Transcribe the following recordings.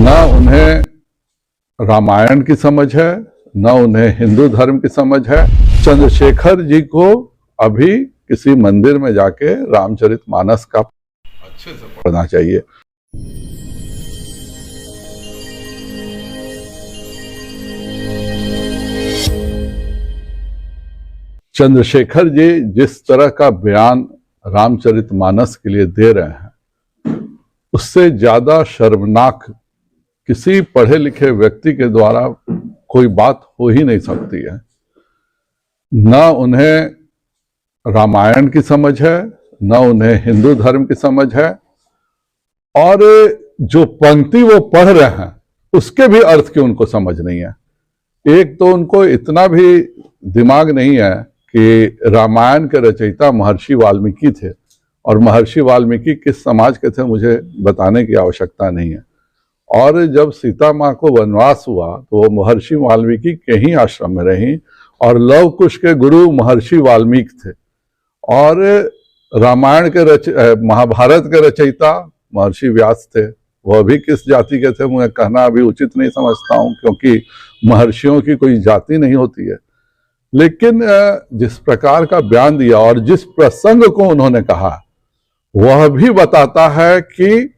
न उन्हें रामायण की समझ है, न उन्हें हिंदू धर्म की समझ है। चंद्रशेखर जी को अभी किसी मंदिर में जाके रामचरितमानस का अच्छे से पढ़ना चाहिए। चंद्रशेखर जी जिस तरह का बयान रामचरितमानस के लिए दे रहे हैं, उससे ज्यादा शर्मनाक किसी पढ़े लिखे व्यक्ति के द्वारा कोई बात हो ही नहीं सकती है। न उन्हें रामायण की समझ है, न उन्हें हिंदू धर्म की समझ है, और जो पंक्ति वो पढ़ रहे हैं उसके भी अर्थ की उनको समझ नहीं है। एक तो उनको इतना भी दिमाग नहीं है कि रामायण के रचयिता महर्षि वाल्मीकि थे, और महर्षि वाल्मीकि किस समाज के थे मुझे बताने की आवश्यकता नहीं है। और जब सीता माँ को वनवास हुआ तो वो महर्षि वाल्मीकि के ही आश्रम में रहीं, और लव कुश के गुरु महर्षि वाल्मीकि थे, और रामायण के महाभारत के रचयिता महर्षि व्यास थे। वह भी किस जाति के थे मुझे कहना अभी उचित नहीं समझता हूँ, क्योंकि महर्षियों की कोई जाति नहीं होती है। लेकिन जिस प्रकार का बयान दिया और जिस प्रसंग को उन्होंने कहा, वह भी बताता है कि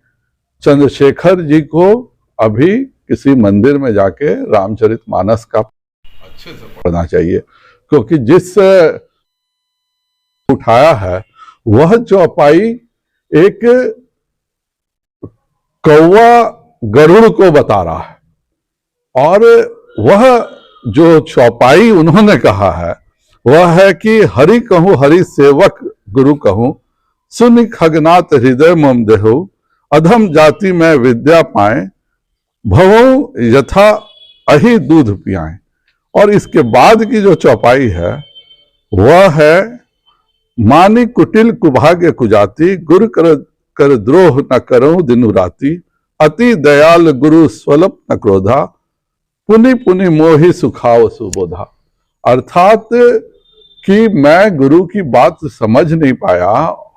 चंद्रशेखर जी को अभी किसी मंदिर में जाके रामचरितमानस का अच्छे से पढ़ना चाहिए, क्योंकि जिस उठाया है वह चौपाई एक कौवा गरुड़ को बता रहा है, और वह जो चौपाई उन्होंने कहा है वह है कि हरि कहूं हरि सेवक गुरु कहूं, सुन खगनाथ हृदय मम देहु, अधम जाति में विद्या पाए, भवों यथा अहि दूध पियाएं। और इसके बाद की जो चौपाई है वह है मानी कुटिल कुभाग्य कुजाति, गुरु कर द्रोह न करूं दिनु राति, अति दयाल गुरु स्वल्प न क्रोधा, पुनि पुनि मोहि सुखाव सुबोधा। अर्थात कि मैं गुरु की बात समझ नहीं पाया,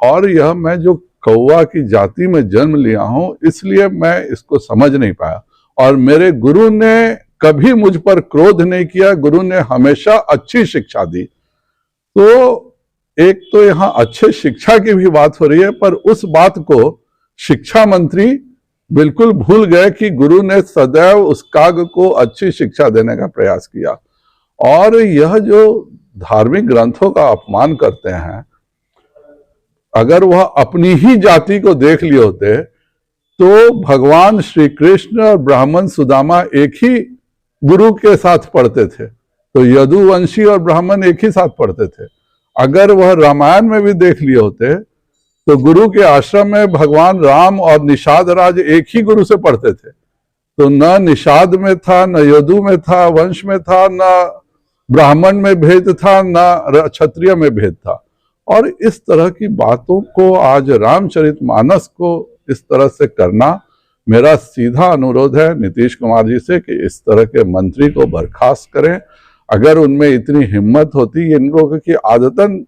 और यह मैं जो कौवा की जाति में जन्म लिया हूं इसलिए मैं इसको समझ नहीं पाया, और मेरे गुरु ने कभी मुझ पर क्रोध नहीं किया, गुरु ने हमेशा अच्छी शिक्षा दी। तो एक तो यहाँ अच्छे शिक्षा की भी बात हो रही है, पर उस बात को शिक्षा मंत्री बिल्कुल भूल गए कि गुरु ने सदैव उस काग को अच्छी शिक्षा देने का प्रयास किया। और यह जो धार्मिक ग्रंथों का अपमान करते हैं, अगर वह अपनी ही जाति को देख लिए होते तो भगवान श्री कृष्ण और ब्राह्मण सुदामा एक ही गुरु के साथ पढ़ते थे, तो यदुवंशी और ब्राह्मण एक ही साथ पढ़ते थे। अगर वह रामायण में भी देख लिए होते तो गुरु के आश्रम में भगवान राम और निषाद राज एक ही गुरु से पढ़ते थे, तो न निषाद में था, न यदु में था, वंश में था, न ब्राह्मण में भेद था, न क्षत्रिय में भेद था। और इस तरह की बातों को आज रामचरितमानस को इस तरह से करना, मेरा सीधा अनुरोध है नीतीश कुमार जी से कि इस तरह के मंत्री को बर्खास्त करें। अगर उनमें इतनी हिम्मत होती, इन लोगों की आदतन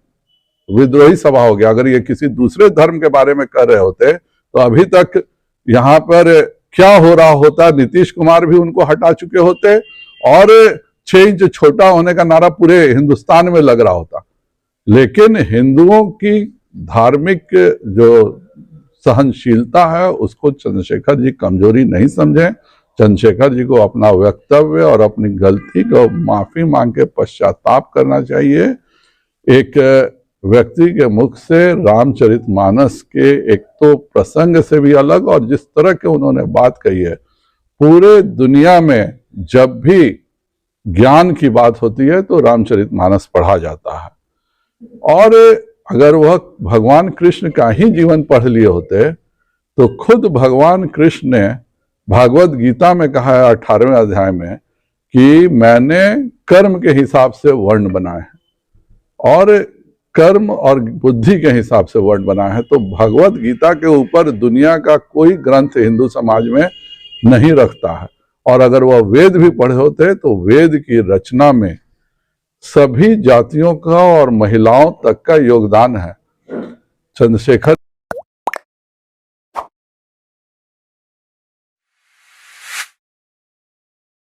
विद्रोही सभा हो गया, अगर ये किसी दूसरे धर्म के बारे में कर रहे होते तो अभी तक यहाँ पर क्या हो रहा होता, नीतीश कुमार भी उनको हटा चुके होते, और 6 इंच छोटा होने का नारा पूरे हिंदुस्तान में लग रहा होता। लेकिन हिंदुओं की धार्मिक जो सहनशीलता है उसको चंद्रशेखर जी कमजोरी नहीं समझें। चंद्रशेखर जी को अपना वक्तव्य और अपनी गलती को माफी मांग के पश्चाताप करना चाहिए। एक व्यक्ति के मुख से रामचरितमानस के एक तो प्रसंग से भी अलग, और जिस तरह के उन्होंने बात कही है, पूरे दुनिया में जब भी ज्ञान की बात होती है तो रामचरितमानस पढ़ा जाता है। और अगर वह भगवान कृष्ण का ही जीवन पढ़ लिए होते तो खुद भगवान कृष्ण ने भागवत गीता में कहा है 18वें अध्याय में कि मैंने कर्म के हिसाब से वर्ण बनाए हैं, और कर्म और बुद्धि के हिसाब से वर्ण बनाए हैं। तो भगवत गीता के ऊपर दुनिया का कोई ग्रंथ हिंदू समाज में नहीं रखता है। और अगर वह वेद भी पढ़े होते तो वेद की रचना में सभी जातियों का और महिलाओं तक का योगदान है। चंद्रशेखर